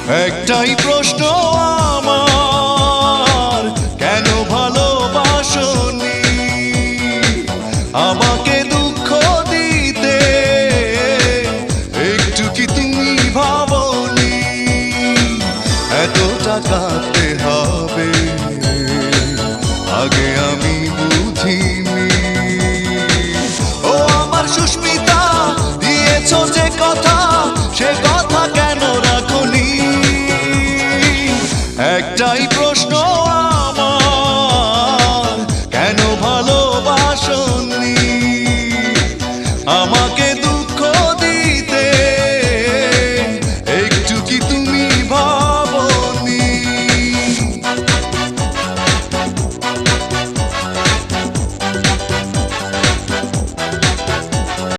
একটাই প্রশ্ন আমার, কেন ভালোবাসনি আমাকে দুঃখ দিতে? একটু কি তুমি ভাবনি এতটা কাঁদতে হবে? আগে আমি বুঝিনি। ও আমার সুস্মিতা, দিয়েছ যে কথা, সে কথা কেন রাখনি? একটাই প্রশ্ন আমার, কেন ভালোবাসনি আমাকে?